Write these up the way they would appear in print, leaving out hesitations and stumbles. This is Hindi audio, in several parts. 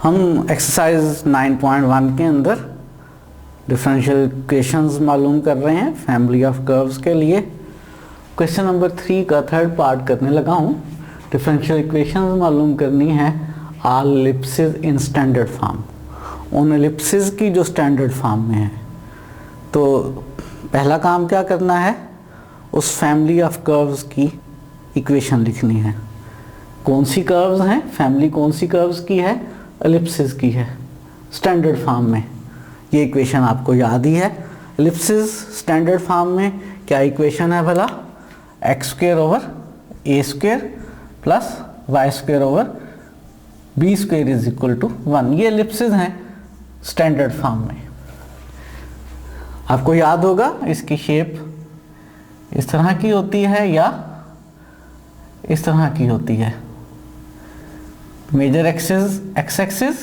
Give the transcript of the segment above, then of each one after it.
हम एक्सरसाइज 9.1 के अंदर डिफरेंशियल इक्वेशंस मालूम कर रहे हैं फैमिली ऑफ कर्व्स के लिए। क्वेश्चन नंबर 3 का थर्ड पार्ट करने लगा हूँ। डिफरेंशियल इक्वेशंस मालूम करनी है are ellipses in standard form, उन एलिप्सिस की जो स्टैंडर्ड फॉर्म में है। तो पहला काम क्या करना है, उस फैमिली ऑफ कर्व्स की इक्वेशन लिखनी है। कौन सी कर्व्स हैं, फैमिली कौन सी कर्व्स की है, एलिप्सिस की है स्टैंडर्ड फॉर्म में। ये इक्वेशन आपको याद ही है। एलिप्सिस स्टैंडर्ड फॉर्म में क्या इक्वेशन है भला, x square over a square plus y square over b square is equal to 1। ये एलिप्सिस हैं स्टैंडर्ड फॉर्म में। आपको याद होगा इसकी शेप इस तरह की होती है या इस तरह की होती है। मेजर एक्सिस एक्स एक्सिस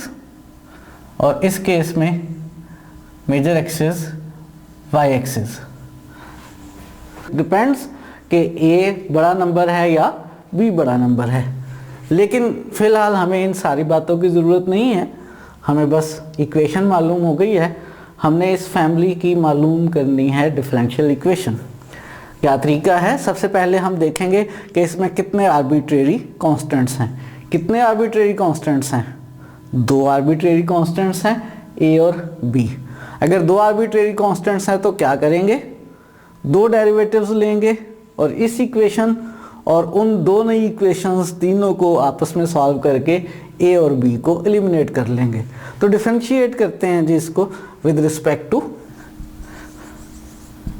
और इस केस में major axis y axis. Depends कि ए बड़ा नंबर है या बी बड़ा नंबर है, लेकिन फिलहाल हमें इन सारी बातों की ज़रूरत नहीं है। हमें बस इक्वेशन मालूम हो गई है, हमने इस फैमिली की मालूम करनी है डिफरेंशियल इक्वेशन। क्या तरीका है, सबसे पहले हम देखेंगे कि इसमें कितने आर्बिट्रेरी कांस्टेंट्स हैं। कितने आर्बिट्रेरी कांस्टेंट्स हैं, 2 आर्बिट्रेरी कांस्टेंट्स हैं ए और बी। अगर 2 आर्बिट्रेरी कांस्टेंट्स हैं तो क्या करेंगे, 2 डेरिवेटिव्स लेंगे और इस इक्वेशन और उन दो नई इक्वेशंस तीनों को आपस में सॉल्व करके ए और बी को एलिमिनेट कर लेंगे। तो डिफरेंशिएट करते हैं जी इसको विद रिस्पेक्ट टू,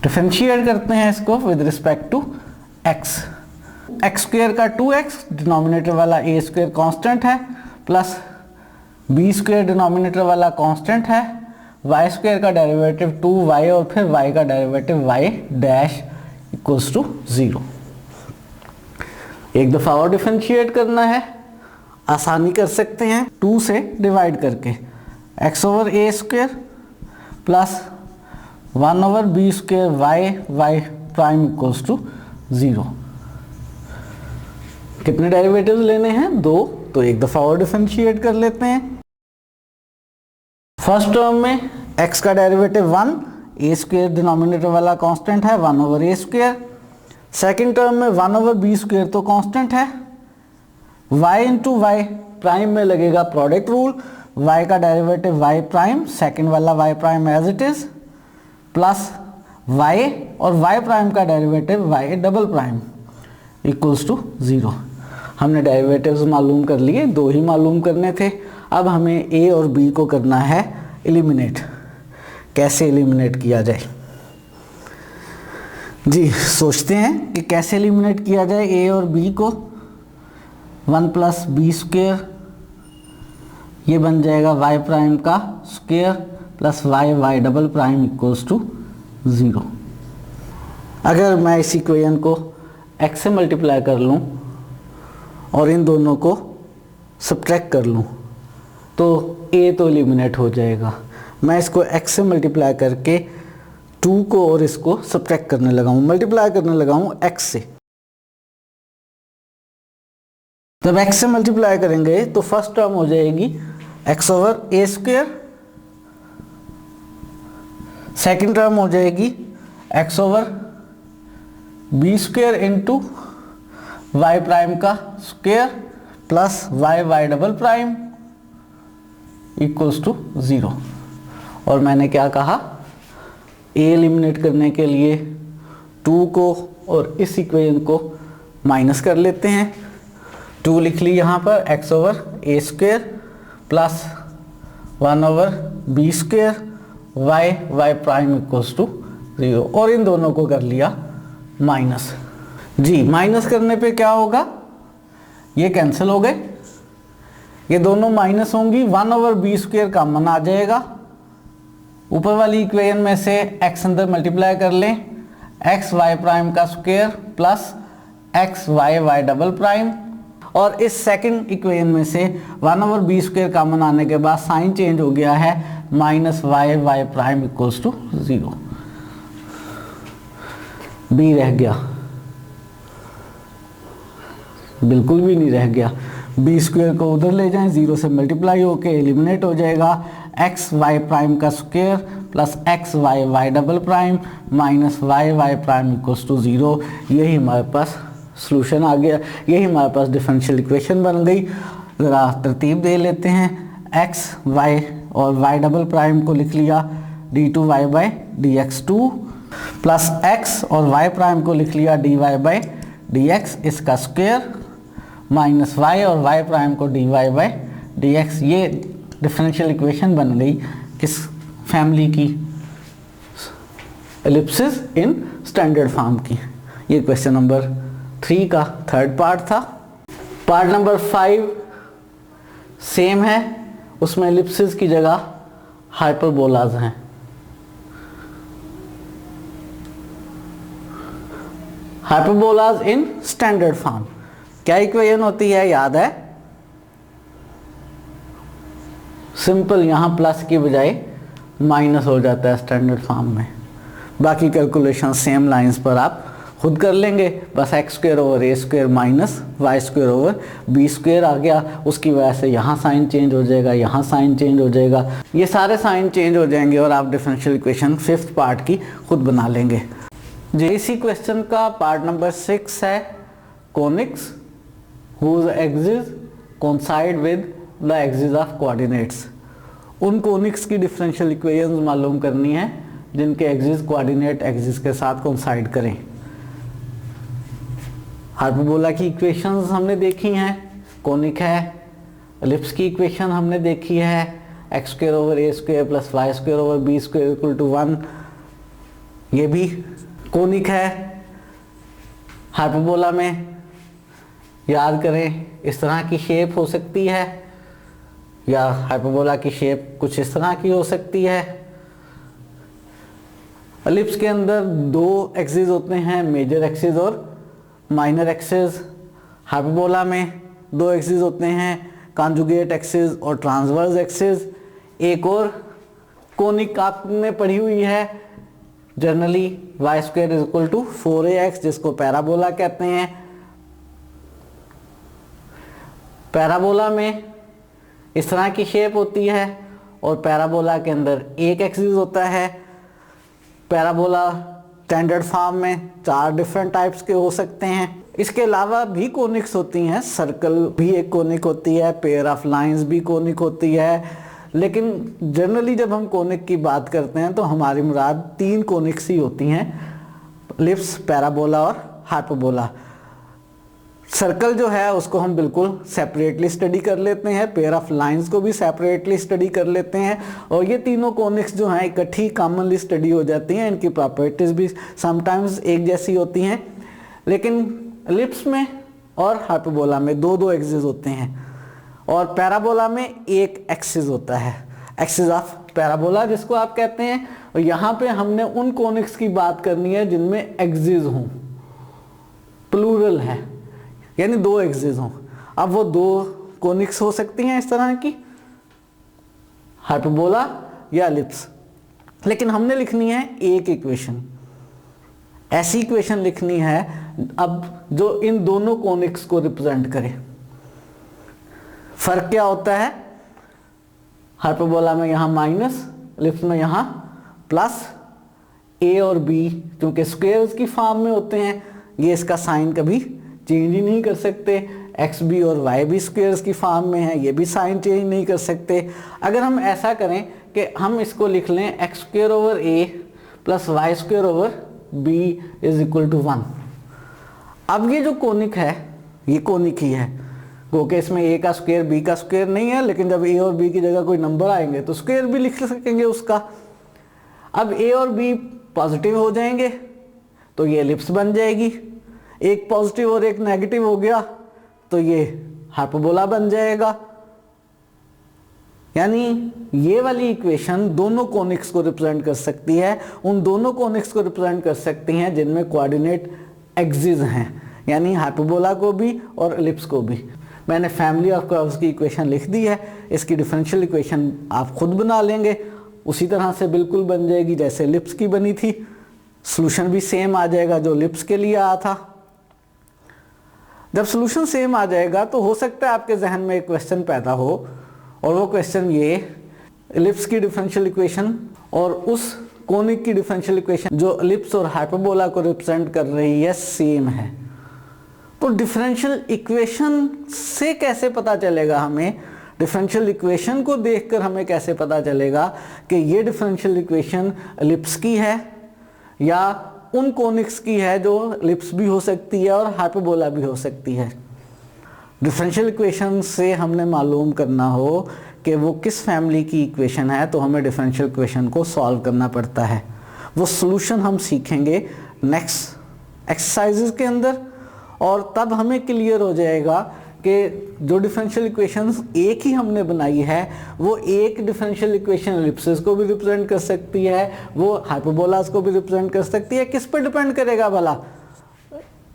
डिफरेंशिएट करते हैं इसको with respect to x. X square का 2x डिनोमिनेटर वाला ए स्क्वायर कांस्टेंट है, प्लस बी स्क्वायर डिनोमिनेटर वाला कांस्टेंट है, वाई स्क्वायर का डेरिवेटिव 2y और फिर y का derivative y dash equals to 0। एक दफ़ा और डिफरेंशिएट करना है, आसानी कर सकते हैं 2 से डिवाइड करके। x over a square plus 1 over b square y prime equals to 0। कितने डेरिवेटिव्स लेने हैं, 2। तो एक दफ़ा और डिफरेंशिएट कर लेते हैं। फर्स्ट टर्म में x का डेरिवेटिव 1, ए स्क्वायर डिनोमिनेटर वाला कांस्टेंट है 1 over a square. Second term में 1 ओवर बी स्क्वायर तो कांस्टेंट है, y इंटू वाई प्राइम में लगेगा प्रोडक्ट रूल, y का डेरिवेटिव y प्राइम, सेकेंड वाला y prime as it is, plus y और y प्राइम का derivative y double prime equals to 0। हमने डेरिवेटिव्स मालूम कर लिए, 2 ही मालूम करने थे। अब हमें a और b को करना है एलिमिनेट। कैसे एलिमिनेट किया जाए जी, सोचते हैं कि कैसे एलिमिनेट किया जाए a और b को। 1 प्लस बी स्क्वायर, ये बन जाएगा y प्राइम का square plus y double prime equals to 0। अगर मैं इस इक्वेशन को x से मल्टीप्लाई कर लूँ और इन दोनों को सब्ट्रैक्ट कर लूँ तो a तो एलिमिनेट हो जाएगा। मैं इसको x से मल्टीप्लाई करके 2 को और इसको सब्ट्रैक्ट करने लगा हूँ, मल्टीप्लाई करने लगा हूँ x से। जब x से मल्टीप्लाई करेंगे तो फर्स्ट टर्म हो जाएगी x over a square, second term हो जाएगी x over b square into y prime का square plus y double prime equals to 0। और मैंने क्या कहा, a एलिमिनेट करने के लिए 2 को और इस इक्वेशन को माइनस कर लेते हैं। 2 लिख ली यहाँ पर, x over a square plus 1 over b square y prime equals to 0 और इन दोनों को कर लिया माइनस। जी, माइनस करने पे क्या होगा, ये कैंसिल हो गए, ये दोनों माइनस होंगी। 1 ओवर बी स्क्वायर कॉमन आ जाएगा, ऊपर वाली इक्वेशन में से x अंदर मल्टीप्लाई कर लें, x वाई प्राइम का square plus x y double prime, और इस सेकंड इक्वेशन में से 1 ओवर बी स्क्वायर कॉमन आने के बाद साइन चेंज हो गया है, minus y prime equals to 0। b रह गया, बिल्कुल भी नहीं रह गया। बी स्क्वायर को उधर ले जाएं, 0 से मल्टीप्लाई होके एलिमिनेट हो जाएगा, एक्स वाई प्राइम का square plus x y y double prime minus y y prime equals to 0। यही हमारे पास सॉल्यूशन आ गया, यही हमारे पास डिफरेंशियल इक्वेशन बन गई। ज़रा तरतीब दे लेते हैं, एक्स वाई और वाई डबल प्राइम को लिख लिया d2y by dx2 plus x और वाई प्राइम को लिख लिया dy बाई dx इसका स्क्वायर माइनस वाई और वाई प्राइम को dy बाई dx। ये डिफरेंशियल इक्वेशन बन गई किस फैमिली की, एलिप्सिस इन स्टैंडर्ड फॉर्म की। ये क्वेश्चन नंबर 3 का थर्ड पार्ट था। पार्ट नंबर 5 सेम है, उसमें एलिप्सिस की जगह हाइपरबोलाज हैं। हाइपरबोलाज इन स्टैंडर्ड फॉर्म क्या इक्वेशन होती है, याद है? सिंपल, यहां प्लस की बजाय माइनस हो जाता है स्टैंडर्ड फॉर्म में। बाकी कैलकुलेशन सेम लाइंस पर आप खुद कर लेंगे, बस x square over a square minus y square over b square आ गया, उसकी वजह से यहाँ साइन चेंज हो जाएगा, यहाँ साइन चेंज हो जाएगा, ये सारे साइन चेंज हो जाएंगे और आप डिफरेंशियल इक्वेशन 5th पार्ट की खुद बना लेंगे। जो इसी क्वेश्चन का पार्ट नंबर 6 है, conics whose axes coincide with the axis of coordinates। उन कोनिक्स की डिफरेंशियल इक्वेशंस मालूम करनी है जिनके एक्सिस कोऑर्डिनेट एक्सिस के साथ कोइंसाइड करें। हाइपरबोला की इक्वेशंस हमने देखी हैं, कोनिक है। एलिप्स की इक्वेशन हमने देखी है, x square over a square plus y square over b square equal to 1, ये भी कोनिक है। हाइपरबोला में याद करें, इस तरह की शेप हो सकती है या हाइपरबोला की शेप कुछ इस तरह की हो सकती है। एलिप्स के अंदर 2 एक्सिस होते हैं, मेजर एक्सिस और माइनर एक्सिस। हाइपरबोला में 2 एक्सिस होते हैं, कॉन्जुगेट एक्सिस और ट्रांसवर्स एक्सिस। एक और कोनिक आपने पढ़ी हुई है generally, y square is equal to 4ax, जिसको पैराबोला कहते हैं। पैराबोला में इस तरह की शेप होती है और पैराबोला के अंदर एक एक्सिस होता है। पैराबोला स्टैंडर्ड फॉर्म में 4 डिफरेंट टाइप्स के हो सकते हैं। इसके अलावा भी कोनिक्स होती हैं, सर्कल भी एक कोनिक होती है, पेयर ऑफ लाइंस भी कोनिक होती है। लेकिन जनरली जब हम कोनिक की बात करते हैं तो हमारी मुराद 3 कोनिक्स ही होती हैं, एलिप्स, पैराबोला और हाइपरबोला। सर्कल जो है उसको हम बिल्कुल सेपरेटली स्टडी कर लेते हैं, पेयर ऑफ लाइंस को भी सेपरेटली स्टडी कर लेते हैं, और ये तीनों कोनिक्स जो हैं इकट्ठी कॉमनली स्टडी हो जाती हैं। इनकी प्रॉपर्टीज भी समटाइम्स एक जैसी होती हैं, लेकिन एलिप्स में और हाइपरबोला में 2 एक्सिस होते हैं और पैराबोला में एक एक्सिस होता है, एक्सिस ऑफ पैराबोला जिसको आप कहते हैं। और यहाँ पे हमने उन कोनिक्स की बात करनी है जिनमें एक्सिस हों, प्लूरल है, यानी 2 एक्सिस हों। अब वो 2 कोनिक्स हो सकती हैं इस तरह की, हाइपरबोला या एलिप्स, लेकिन हमने लिखनी है एक इक्वेशन, ऐसी इक्वेशन लिखनी है अब जो इन दोनों कोनिक्स को रिप्रेजेंट करे। फर्क क्या होता है, हाइपरबोला में यहाँ माइनस, एलिप्स में यहाँ प्लस। ए और बी क्योंकि स्क्वायर्स की फॉर्म में होते हैं, ये इसका साइन कभी चेंज ही नहीं कर सकते। एक्स बी और वाई भी स्क्वायर्स की फॉर्म में है, ये भी साइन चेंज नहीं कर सकते। अगर हम ऐसा करें कि हम इसको लिख लें x square over a plus y square over b is equal to 1। अब ये जो कोनिक है ये कोनिक ही है, क्योंकि इसमें ए का स्क्वायर बी का स्क्वायर नहीं है, लेकिन जब ए और बी की जगह कोई नंबर आएंगे तो स्क्वायर भी लिख सकेंगे उसका। अब ए और बी पॉजिटिव हो जाएंगे तो ये एलिप्स बन जाएगी, एक पॉजिटिव और एक नेगेटिव हो गया तो ये हाइपरबोला बन जाएगा। यानी ये वाली इक्वेशन दोनों कोनिक्स को रिप्रेजेंट कर सकती है, उन दोनों कोनिक्स को रिप्रेजेंट कर सकती हैं जिनमें कोऑर्डिनेट एक्सिस हैं, यानी हाइपरबोला को भी और एलिप्स को भी। मैंने फैमिली ऑफ कर्व्स की इक्वेशन लिख दी है, इसकी डिफरेंशियल इक्वेशन आप खुद बना लेंगे, उसी तरह से बिल्कुल बन जाएगी जैसे एलिप्स की बनी थी। सॉल्यूशन भी सेम आ जाएगा जो एलिप्स के लिए आया था। जब सोल्यूशन सेम आ जाएगा तो हो सकता है आपके जहन में एक क्वेश्चन पैदा हो, और वो क्वेश्चन ये, एलिप्स की डिफरेंशियल इक्वेशन और उस कोनिक की डिफरेंशियल इक्वेशन जो एलिप्स और हाइपरबोला को रिप्रेजेंट कर रही है सेम है। तो डिफरेंशियल इक्वेशन से कैसे पता चलेगा हमें, डिफरेंशियल इक्वेशन को देखकर हमें कैसे पता चलेगा कि ये डिफरेंशियल इक्वेशन एलिप्स की है या उन कोनिक्स की है जो एलिप्स भी हो सकती है और हाइपरबोला भी हो सकती है। डिफरेंशियल इक्वेशन से हमने मालूम करना हो कि वो किस फैमिली की इक्वेशन है, तो हमें डिफरेंशियल इक्वेशन को सॉल्व करना पड़ता है। वो सॉल्यूशन हम सीखेंगे नेक्स्ट एक्सरसाइजेस के अंदर, और तब हमें क्लियर हो जाएगा कि जो डिफरेंशियल इक्वेशंस एक ही हमने बनाई है वो एक डिफरेंशियल इक्वेशन एलिप्सिस को भी रिप्रेजेंट कर सकती है, वो हाइपरबोलास को भी रिप्रेजेंट कर सकती है। किस पर डिपेंड करेगा भला?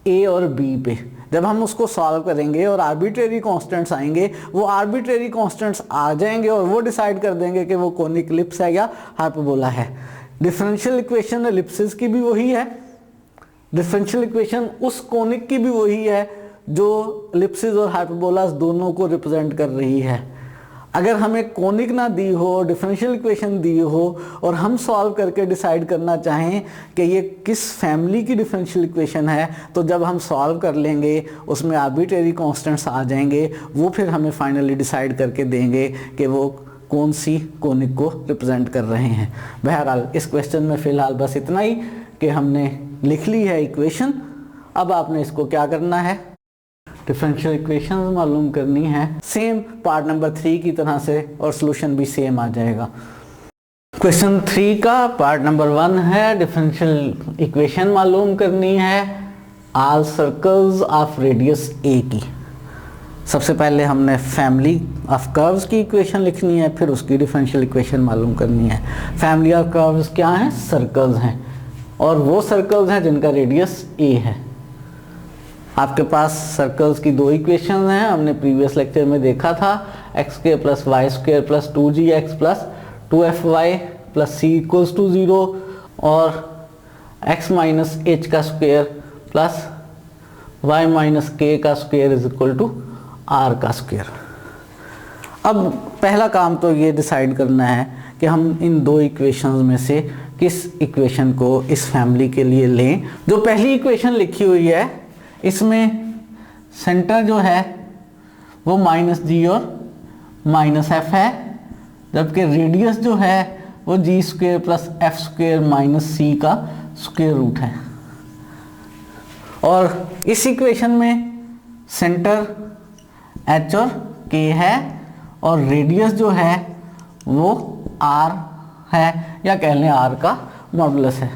ए और बी पे। जब हम उसको सॉल्व करेंगे और आर्बिट्रेरी कांस्टेंट्स आएंगे, वो आर्बिट्रेरी कांस्टेंट्स आ जाएंगे और वो डिसाइड कर देंगे कि वो कोनिक एलिप्स है या हाइपरबोला है। डिफरेंशियल इक्वेशन एलिप्सिस की भी वही है, डिफरेंशियल इक्वेशन उस कोनिक की भी वही है जो एलिप्सिस और हाइपरबोलास दोनों को रिप्रेजेंट कर रही है। अगर हमें कोनिक ना दी हो, डिफरेंशियल इक्वेशन दी हो और हम सॉल्व करके डिसाइड करना चाहें कि ये किस फैमिली की डिफरेंशियल इक्वेशन है, तो जब हम सॉल्व कर लेंगे उसमें आर्बिट्रेरी कांस्टेंट्स आ जाएंगे, वो फिर हमें फाइनली डिसाइड करके देंगे कि वो कौन सी कोनिक को रिप्रेजेंट कर रहे हैं। बहरहाल इस क्वेश्चन में फ़िलहाल बस इतना ही कि हमने लिख ली है इक्वेशन। अब आपने इसको क्या करना है, डिफरेंशियल इक्वेशंस मालूम करनी है सेम पार्ट नंबर 3 की तरह से, और सॉल्यूशन भी सेम आ जाएगा। क्वेश्चन 3 का पार्ट नंबर 1 है, डिफरेंशियल इक्वेशन मालूम करनी है ऑल सर्कल्स ऑफ रेडियस ए की। सबसे पहले हमने फैमिली ऑफ कर्व्स की इक्वेशन लिखनी है, फिर उसकी डिफरेंशियल इक्वेशन मालूम करनी है। फैमिली ऑफ कर्व्स क्या हैं? सर्कल्स हैं, और वो सर्कल्स हैं जिनका रेडियस ए है। आपके पास सर्कल्स की दो इक्वेशन हैं, हमने प्रीवियस लेक्चर में देखा था, x square plus y square plus 2gx plus 2fy plus c equals to 0 और x माइनस h का square plus y minus k का square is equal to r का स्क्वायर। अब पहला काम तो ये डिसाइड करना है कि हम इन दो इक्वेशंस में से किस इक्वेशन को इस फैमिली के लिए लें। जो पहली इक्वेशन लिखी हुई है इसमें सेंटर जो है वो -g और -f है, जबकि रेडियस जो है वो g square plus f square minus c का स्क्वायर रूट है। और इस इक्वेशन में सेंटर h और k है और रेडियस जो है वो r है, या कह लें r का मॉडुलस है।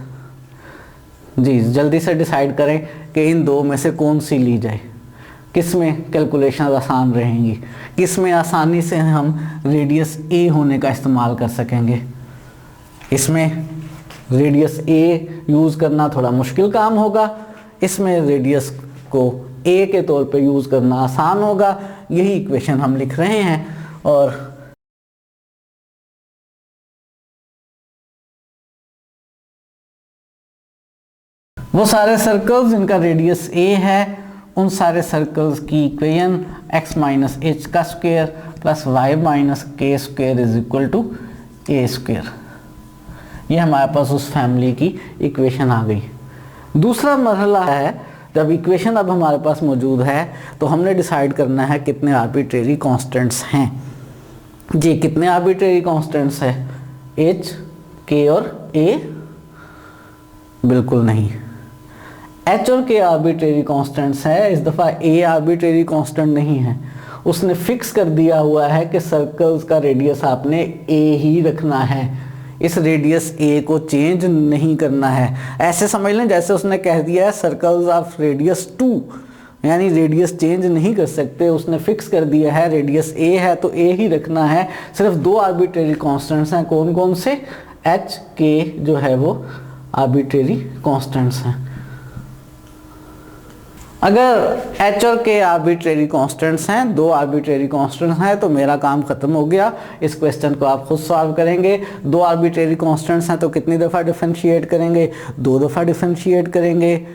जी जल्दी से डिसाइड करें कि इन दो में से कौन सी ली जाए, किस में कैलकुलेशन आसान रहेंगी, किस में आसानी से हम रेडियस ए होने का इस्तेमाल कर सकेंगे। इसमें रेडियस ए यूज़ करना थोड़ा मुश्किल काम होगा, इसमें रेडियस को ए के तौर पे यूज़ करना आसान होगा। यही इक्वेशन हम लिख रहे हैं, और वो सारे सर्कल्स जिनका रेडियस ए है उन सारे सर्कल्स की इक्वेशन x माइनस एच का square plus y minus k square is equal to a square. ये हमारे पास उस फैमिली की इक्वेशन आ गई। दूसरा मरहला है, जब इक्वेशन अब हमारे पास मौजूद है तो हमने डिसाइड करना है कितने आर्बिट्रेरी कांस्टेंट्स हैं। जी कितने आर्बिट्रेरी कांस्टेंट्स है? h, k और a? बिल्कुल नहीं, h और k आर्बिट्रेरी कांस्टेंट्स है। इस दफ़ा a आर्बिट्रेरी कांस्टेंट नहीं है, उसने फिक्स कर दिया हुआ है कि सर्कल्स का रेडियस आपने a ही रखना है, इस रेडियस a को चेंज नहीं करना है। ऐसे समझ लें जैसे उसने कह दिया है सर्कल्स ऑफ रेडियस 2, यानी रेडियस चेंज नहीं कर सकते, उसने फिक्स कर दिया है रेडियस a है तो a ही रखना है। सिर्फ दो आर्बिट्रेरी कांस्टेंट्स हैं, कौन कौन से? h, k जो है वो आर्बिट्रेरी कांस्टेंट्स हैं। अगर h और k आर्बिट्रेरी कांस्टेंट्स हैं, दो आर्बिट्रेरी कांस्टेंट्स हैं, तो मेरा काम खत्म हो गया। इस क्वेश्चन को आप खुद सॉल्व करेंगे। दो आर्बिट्रेरी कांस्टेंट्स हैं तो कितनी दफ़ा डिफरेंशिएट करेंगे? 2 दफ़ा डिफरेंशिएट करेंगे।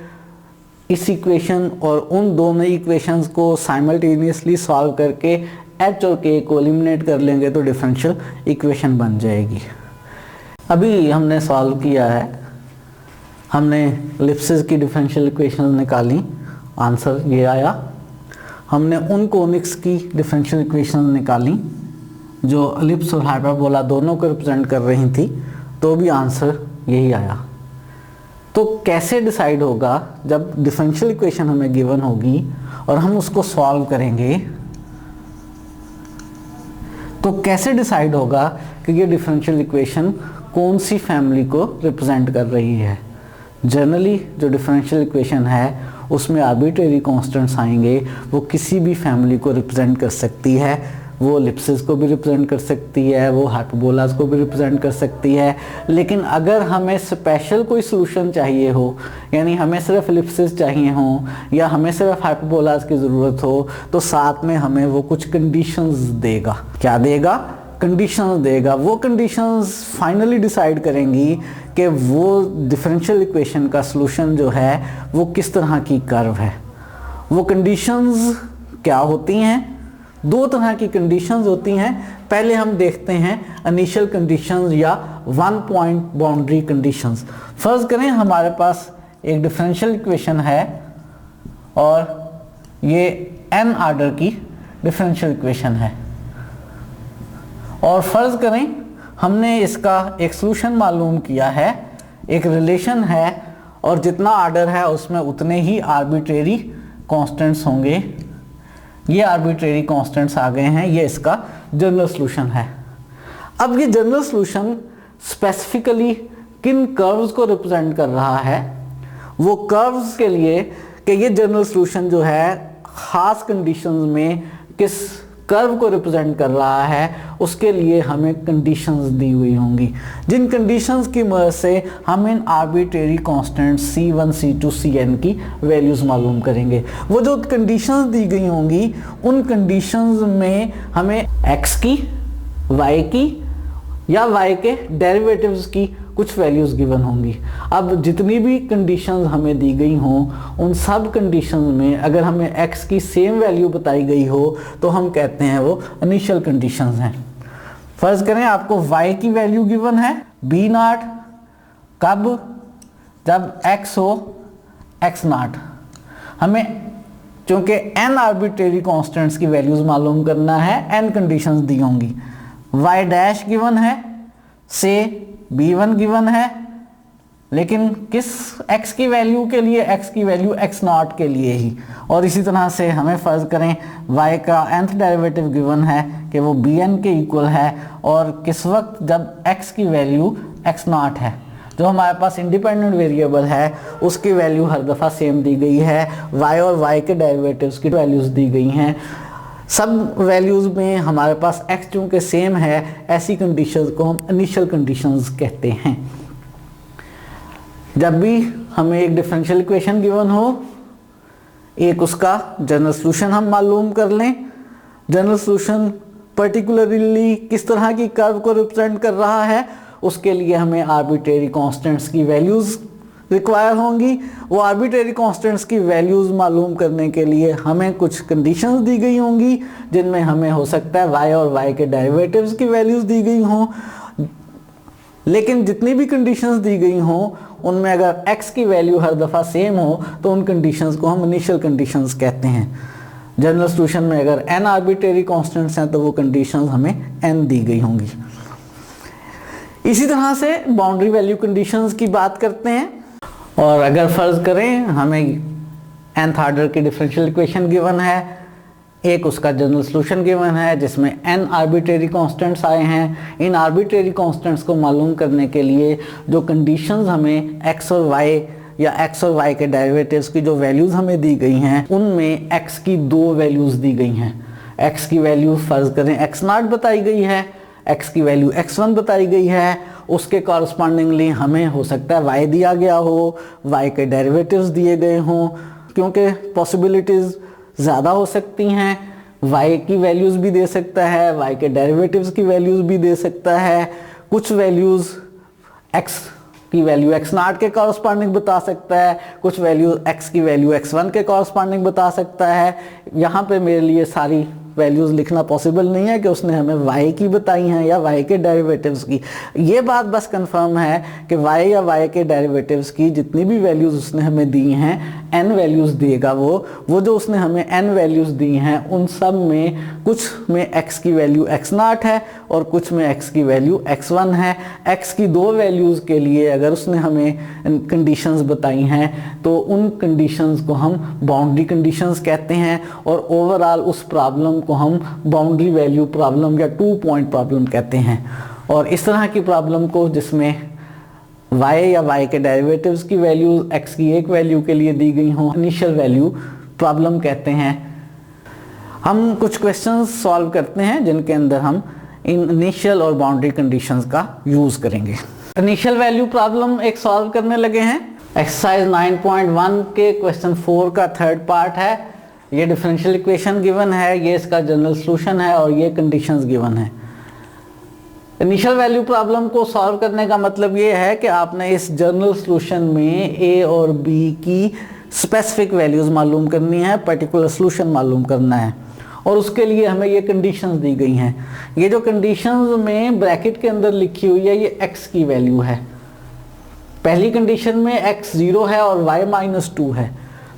इस इक्वेशन और उन दोनों इक्वेशंस को साइमल्टेनियसली सॉल्व करके एच और के को एलिमिनेट कर लेंगे तो डिफरेंशियल इक्वेशन बन जाएगी। अभी हमने सॉल्व किया है, हमने इलिप्सिस की डिफरेंशियल इक्वेशन निकाली, आंसर ये आया। हमने उन कोनिक्स की डिफरेंशियल इक्वेशन निकाली जो इलिप्स और हाइपरबोला दोनों को रिप्रेजेंट कर रही थी, तो भी आंसर यही आया। तो कैसे डिसाइड होगा जब डिफरेंशियल इक्वेशन हमें गिवन होगी और हम उसको सॉल्व करेंगे, तो कैसे डिसाइड होगा कि ये डिफरेंशियल इक्वेशन कौन सी फैमिली को रिप्रेजेंट कर रही है? जनरली जो डिफरेंशियल इक्वेशन है उसमें आर्बिट्रेरी कांस्टेंट्स आएंगे, वो किसी भी फैमिली को रिप्रेजेंट कर सकती है, वो इलिप्सिस को भी रिप्रेजेंट कर सकती है, वो हाइपरबोलास को भी रिप्रेजेंट कर सकती है। लेकिन अगर हमें स्पेशल कोई सॉल्यूशन चाहिए हो, यानी हमें सिर्फ इलिप्सिस चाहिए हो या हमें सिर्फ हाइपरबोलास की ज़रूरत हो, तो साथ में हमें वो कुछ कंडीशंस देगा। क्या देगा? कंडीशंस देगा। वो कंडीशंस फाइनली डिसाइड करेंगी कि वो डिफरेंशियल इक्वेशन का सॉल्यूशन जो है वो किस तरह की कर्व है। वो कंडीशंस क्या होती हैं? दो तरह की कंडीशंस होती हैं। पहले हम देखते हैं इनिशियल कंडीशंस या वन पॉइंट बाउंड्री कंडीशंस। फर्ज करें हमारे पास एक डिफरेंशियल इक्वेशन है और ये n ऑर्डर की डिफरेंशियल इक्वेशन है, और फर्ज करें हमने इसका एक सॉल्यूशन मालूम किया है, एक रिलेशन है, और जितना ऑर्डर है उसमें उतने ही आर्बिट्रेरी कांस्टेंट्स होंगे। ये आर्बिट्रेरी कांस्टेंट्स आ गए हैं, ये इसका जनरल सॉल्यूशन है। अब ये जनरल सॉल्यूशन स्पेसिफिकली किन कर्व्स को रिप्रेजेंट कर रहा है? वो कर्व्स के लिए कि ये जनरल सॉल्यूशन जो है खास कंडीशंस में किस कर्व को रिप्रेजेंट कर रहा है, उसके लिए हमें कंडीशंस दी हुई होंगी, जिन कंडीशंस की मदद से हम इन arbitrary constants C1, C2, Cn की वैल्यूज़ मालूम करेंगे। वो जो कंडीशंस दी गई होंगी उन कंडीशंस में हमें x की, y की या y के डेरिवेटिव्स की कुछ वैल्यूज़ गिवन होंगी। अब जितनी भी कंडीशंस हमें दी गई हों उन सब कंडीशंस में अगर हमें x की सेम वैल्यू बताई गई हो तो हम कहते हैं वो इनिशियल कंडीशंस हैं। फर्ज करें आपको y की वैल्यू गिवन है b0, कब? जब x हो x0। हमें चूँकि n आर्बिट्रेरी कांस्टेंट्स की वैल्यूज़ मालूम करना है, n कंडीशंस दी होंगी। y डैश गिवन है, से b1 गिवन है, लेकिन किस x की वैल्यू के लिए? x की वैल्यू x0 के लिए ही। और इसी तरह से हमें फर्ज करें y का nth डेरिवेटिव गिवन है कि वो bn के इक्वल है, और किस वक्त? जब x की वैल्यू x0 है। जो हमारे पास इंडिपेंडेंट वेरिएबल है उसकी वैल्यू हर दफ़ा सेम दी गई है, y और y के डेरिवेटिव्स की वैल्यूज़ दी गई हैं। सब वैल्यूज़ में हमारे पास x चूँकि सेम है, ऐसी कंडीशंस को हम इनिशियल कंडीशंस कहते हैं। जब भी हमें एक डिफरेंशियल इक्वेशन गिवन हो, एक उसका जनरल सॉल्यूशन हम मालूम कर लें। जनरल सॉल्यूशन पर्टिकुलरली किस तरह की कर्व को रिप्रेजेंट कर रहा है, उसके लिए हमें आर्बिट्रेरी कांस्टेंट्स की वैल्यूज़ रिक्वायर होंगी। वो आर्बिट्रेरी कांस्टेंट्स की वैल्यूज़ मालूम करने के लिए हमें कुछ कंडीशंस दी गई होंगी, जिनमें हमें हो सकता है y और y के डेरिवेटिव्स की वैल्यूज़ दी गई हों। लेकिन जितनी भी कंडीशंस दी गई हों उनमें अगर x की वैल्यू हर दफ़ा सेम हो तो उन कंडीशंस को हम इनिशियल कंडीशंस कहते हैं। जनरल सॉल्यूशन में अगर n आर्बिट्रेरी कांस्टेंट्स हैं तो वो कंडीशंस हमें n दी गई होंगी। इसी तरह से बाउंड्री वैल्यू कंडीशंस की बात करते हैं, और अगर फ़र्ज़ करें हमें nth ऑर्डर की डिफरेंशियल इक्वेशन गिवन है, एक उसका जनरल सॉल्यूशन गिवन है जिसमें n आर्बिट्रेरी कांस्टेंट्स आए हैं। इन आर्बिट्रेरी कांस्टेंट्स को मालूम करने के लिए जो कंडीशंस हमें x और y या x और y के डेरिवेटिव्स की जो वैल्यूज़ हमें दी गई हैं उनमें x की दो वैल्यूज़ दी गई हैं। x की वैल्यू फ़र्ज़ करें x0 बताई गई है, x की वैल्यू x1 बताई गई है, उसके कॉरस्पॉन्डिंगली हमें हो सकता है y दिया गया हो, y के डेरिवेटिव्स दिए गए हों, क्योंकि पॉसिबिलिटीज़ ज़्यादा हो सकती हैं। y की वैल्यूज़ भी दे सकता है, y के डेरिवेटिव्स की वैल्यूज़ भी दे सकता है, कुछ वैल्यूज़ x की वैल्यू x0 के कॉरस्पॉन्डिंग बता सकता है, कुछ वैल्यू x की वैल्यू x1 के कॉरस्पॉन्डिंग बता सकता है। यहाँ पे मेरे लिए सारी वैल्यूज़ लिखना पॉसिबल नहीं है कि उसने हमें y की बताई हैं या y के डेरिवेटिव्स की। ये बात बस कंफर्म है कि y या y के डेरिवेटिव्स की जितनी भी वैल्यूज़ उसने हमें दी हैं, n वैल्यूज़ देगा वो जो उसने हमें n वैल्यूज़ दी हैं उन सब में कुछ में x की वैल्यू x0 है और कुछ में x की वैल्यू x1 है। x की दो वैल्यूज़ के लिए अगर उसने हमें कंडीशंस बताई हैं तो उन कंडीशंस को हम बाउंड्री कंडीशंस कहते हैं और ओवरऑल उस प्रॉब्लम को हम बाउंड्री वैल्यू प्रॉब्लम या 2 पॉइंट प्रॉब्लम कहते हैं। और इस तरह की प्रॉब्लम को जिसमें y या y के डेरिवेटिव्स की वैल्यू x की एक वैल्यू के लिए दी गई हों, इनिशियल वैल्यू प्रॉब्लम कहते हैं। हम कुछ क्वेश्चंस सॉल्व करते हैं जिनके अंदर हम इन इनिशियल और बाउंड्री कंडीशंस का यूज करेंगे। इनिशियल वैल्यू प्रॉब्लम एक सॉल्व करने लगे हैं। एक्सरसाइज 9.1 के क्वेश्चन 4 का थर्ड पार्ट है। ये डिफरेंशियल इक्वेशन गिवन है, ये इसका जनरल सॉल्यूशन है और ये कंडीशंस गिवन है। इनिशियल वैल्यू प्रॉब्लम को सॉल्व करने का मतलब ये है कि आपने इस जनरल सॉल्यूशन में a और b की स्पेसिफिक वैल्यूज मालूम करनी है, पर्टिकुलर सॉल्यूशन मालूम करना है और उसके लिए हमें ये कंडीशंस दी गई हैं। ये जो कंडीशंस में ब्रैकेट के अंदर लिखी हुई है ये x की वैल्यू है। पहली कंडीशन में x 0 है और y -2 है।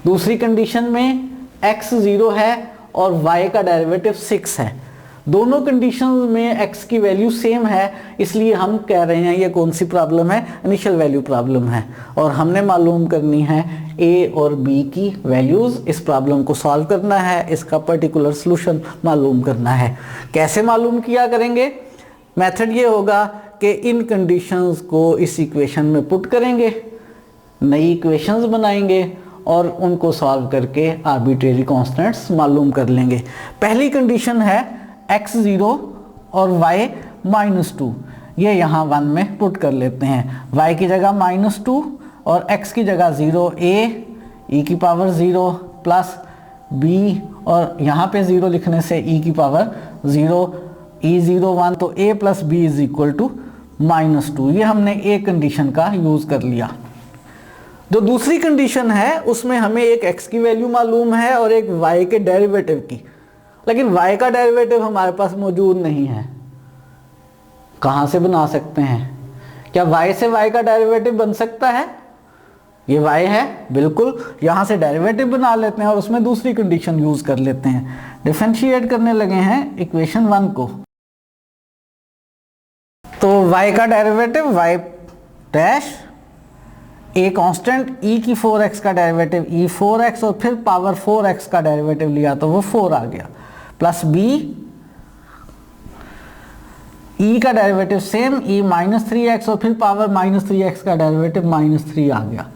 दूसरी कंडीशन में x 0 है और y का डेरिवेटिव 6 है। दोनों कंडीशंस में x की वैल्यू सेम है, इसलिए हम कह रहे हैं ये कौन सी प्रॉब्लम है, इनिशियल वैल्यू प्रॉब्लम है। और हमने मालूम करनी है a और b की वैल्यूज़, इस प्रॉब्लम को सॉल्व करना है, इसका पर्टिकुलर सॉल्यूशन मालूम करना है। कैसे मालूम किया करेंगे? मेथड ये होगा कि इन कंडीशंस को इस इक्वेशन में पुट करेंगे, नई इक्वेशंस बनाएंगे और उनको सॉल्व करके आर्बिट्रेरी कांस्टेंट्स मालूम कर लेंगे। पहली कंडीशन है x 0 और y -2, ये यहाँ 1 में पुट कर लेते हैं। y की जगह -2 और x की जगह 0, a e की पावर 0 प्लस b और यहाँ पे 0 लिखने से e की पावर 0, e 0 1 तो a plus b is equal to -2। ये हमने एक कंडीशन का यूज़ कर लिया। जो दूसरी कंडीशन है उसमें हमें एक x की वैल्यू मालूम है और एक y के डेरिवेटिव की, लेकिन y का डेरिवेटिव हमारे पास मौजूद नहीं है। कहाँ से बना सकते हैं? क्या y से y का डेरिवेटिव बन सकता है? ये y है, बिल्कुल, यहाँ से डेरिवेटिव बना लेते हैं और उसमें दूसरी कंडीशन यूज कर लेते हैं। डिफरेंशिएट करने लगे हैं इक्वेशन 1 को, तो y का derivative y dash, a constant e की 4x का डेरिवेटिव e 4x और फिर पावर 4x का डेरिवेटिव लिया तो वो 4 आ गया, प्लस b e का डेरिवेटिव सेम e -3x और फिर पावर -3x का डेरिवेटिव -3 आ गया।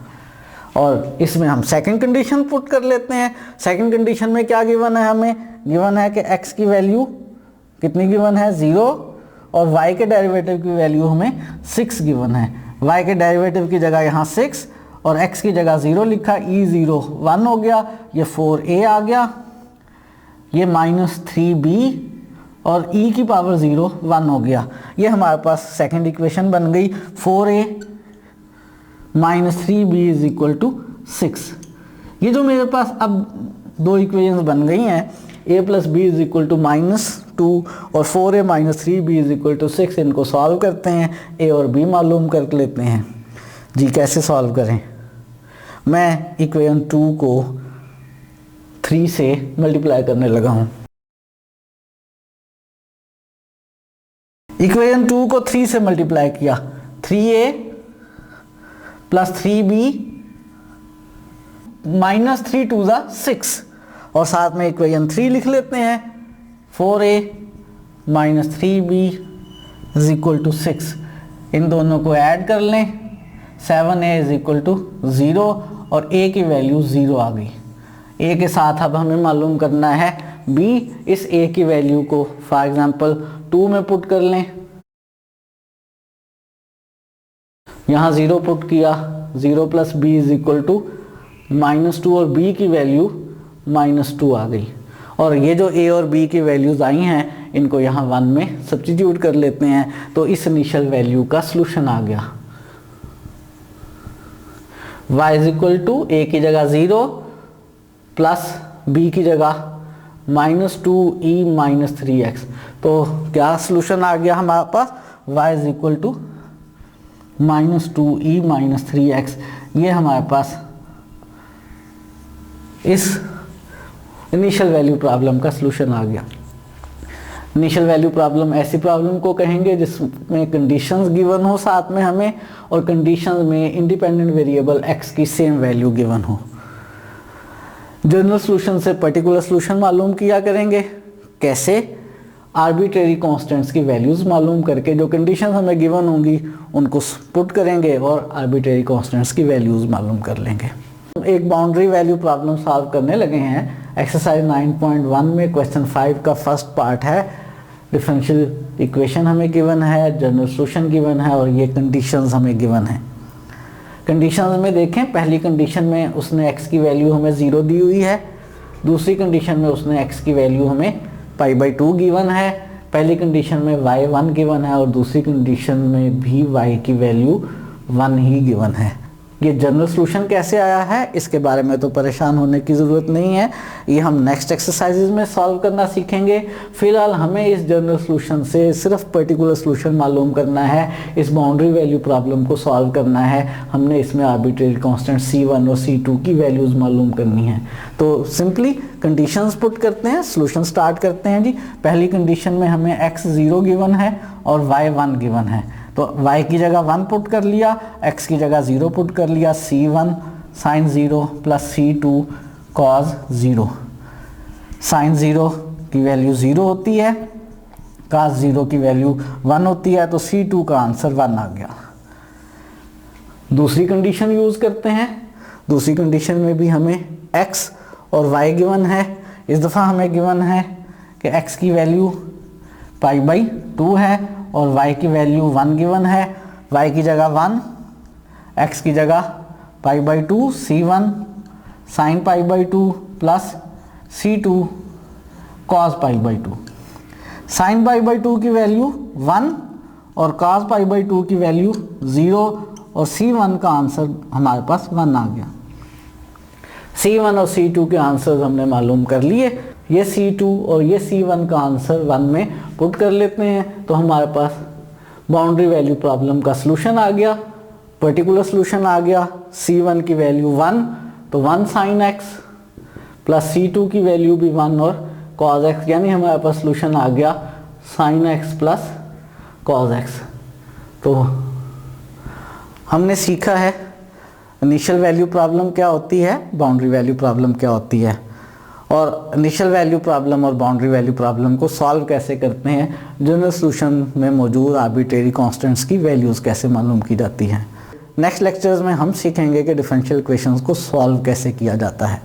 और इसमें हम सेकंड कंडीशन पुट कर लेते हैं। सेकंड कंडीशन में क्या गिवन है? हमें गिवन है कि x की वैल्यू कितनी गिवन है? 0 और y के डेरिवेटिव की वैल्यू हमें 6 गिवन है। y के डेरिवेटिव की जगह यहाँ 6 और x की जगह 0 लिखा, e 0 1 हो गया, ये 4a आ गया, ये -3b और e की पावर 0 1 हो गया। ये हमारे पास सेकंड इक्वेशन बन गई, 4a -3b is equal to 6। ये जो मेरे पास अब दो इक्वेशंस बन गई हैं, a plus b is equal to -2 और 4a -3b is equal to 6, इनको सॉल्व करते हैं, a और b मालूम कर लेते हैं। जी कैसे सॉल्व करें? मैं इक्वेशन 2 को 3 से मल्टीप्लाई करने लगा हूँ। इक्वेशन 2 को 3 से मल्टीप्लाई किया, 3a प्लस 3b -3 2 6 और साथ में इक्वेशन 3 लिख लेते हैं, 4a -3b is equal to 6। इन दोनों को ऐड कर लें, 7a इज इक्वल टू 0 और a की वैल्यू 0 आ गई। a के साथ अब हमें मालूम करना है b। इस a की वैल्यू को फॉर एग्जांपल 2 में पुट कर लें, यहाँ 0 पुट किया, 0 plus b is equal to -2 और b की वैल्यू -2 आ गई। और ये जो a और b की वैल्यूज़ आई हैं इनको यहाँ 1 में सब्स्टिट्यूट कर लेते हैं, तो इस इनिशियल वैल्यू का सलूशन आ गया। y is equal to a की जगह 0 प्लस b की जगह -2e-3x। तो क्या सोल्यूशन आ गया हमारे पास, y is equal to -2e-3x। ये हमारे पास इस इनिशियल वैल्यू प्रॉब्लम का सोल्यूशन आ गया। इनिशियल वैल्यू प्रॉब्लम ऐसी प्रॉब्लम को कहेंगे जिसमें कंडीशंस गिवन हो साथ में हमें, और कंडीशंस में इंडिपेंडेंट वेरिएबल x की सेम वैल्यू गिवन हो। जनरल सोल्यूशन से पर्टिकुलर सोल्यूशन मालूम किया करेंगे। कैसे? आर्बिट्रेरी कांस्टेंट्स की वैल्यूज़ मालूम करके जो कंडीशंस हमें गिवन होंगी उनको पुट करेंगे और आर्बिट्रेरी कांस्टेंट्स की वैल्यूज़ मालूम कर लेंगे। एक बाउंड्री वैल्यू प्रॉब्लम सॉल्व करने लगे हैं। एक्सरसाइज 9.1 में क्वेश्चन 5 का फर्स्ट पार्ट है। डिफरेंशियल इक्वेशन हमें गिवन है, जनरल सोल्यूशन गिवन है और ये कंडीशंस हमें गिवन है। कंडीशंस में देखें, पहली कंडीशन में उसने x की वैल्यू हमें 0 दी हुई है, दूसरी कंडीशन में उसने x की वैल्यू हमें π/2 गिवन है, पहली कंडीशन में y 1 गिवन है और दूसरी कंडीशन में भी y की वैल्यू 1 ही गिवन है। ये जनरल सोल्यूशन कैसे आया है इसके बारे में तो परेशान होने की ज़रूरत नहीं है, ये हम नेक्स्ट एक्सरसाइजेज में सॉल्व करना सीखेंगे। फिलहाल हमें इस जनरल सोल्यूशन से सिर्फ पर्टिकुलर सोल्यूशन मालूम करना है, इस बाउंड्री वैल्यू प्रॉब्लम को सॉल्व करना है। हमने इसमें आर्बिट्रेरी कांस्टेंट C1 और C2 की वैल्यूज़ मालूम करनी है। तो सिंपली कंडीशंस पुट करते हैं, सोल्यूशन स्टार्ट करते हैं जी। पहली कंडीशन में हमें x 0 गिवन है और y 1 गिवन है, तो y की जगह 1 पुट कर लिया, x की जगह 0 पुट कर लिया। C1 sin 0 plus C2 cos 0। sin 0 की वैल्यू 0 होती है, cos 0 की वैल्यू 1 होती है, तो C2 का आंसर 1 आ गया। दूसरी कंडीशन यूज करते हैं। दूसरी कंडीशन में भी हमें x और y गिवन है। इस दफ़ा हमें गिवन है कि x की वैल्यू π/2 है और y की वैल्यू 1 गिवन है। y की जगह 1, x की जगह π/2, C1 sin π/2 plus C2 cos π/2। sin π/2 की वैल्यू 1 और cos π/2 की वैल्यू 0 और C1 का आंसर हमारे पास 1 आ गया। C1 और C2 के आंसर हमने मालूम कर लिए। ये C2 और ये C1 का आंसर 1 में पुट कर लेते हैं, तो हमारे पास बाउंड्री वैल्यू प्रॉब्लम का सलूशन आ गया, पर्टिकुलर सलूशन आ गया। C1 की वैल्यू 1, तो 1 sin x प्लस C2 की वैल्यू भी 1 और cos x, यानी हमारे पास सलूशन आ गया sin x plus cos x। तो हमने सीखा है इनिशियल वैल्यू प्रॉब्लम क्या होती है, बाउंड्री वैल्यू प्रॉब्लम क्या होती है, और इनिशियल वैल्यू प्रॉब्लम और बाउंड्री वैल्यू प्रॉब्लम को सॉल्व कैसे करते हैं, जनरल सॉल्यूशन में मौजूद आर्बिट्रेरी कांस्टेंट्स की वैल्यूज़ कैसे मालूम की जाती हैं। नेक्स्ट लेक्चर्स में हम सीखेंगे कि डिफरेंशियल इक्वेशंस को सॉल्व कैसे किया जाता है।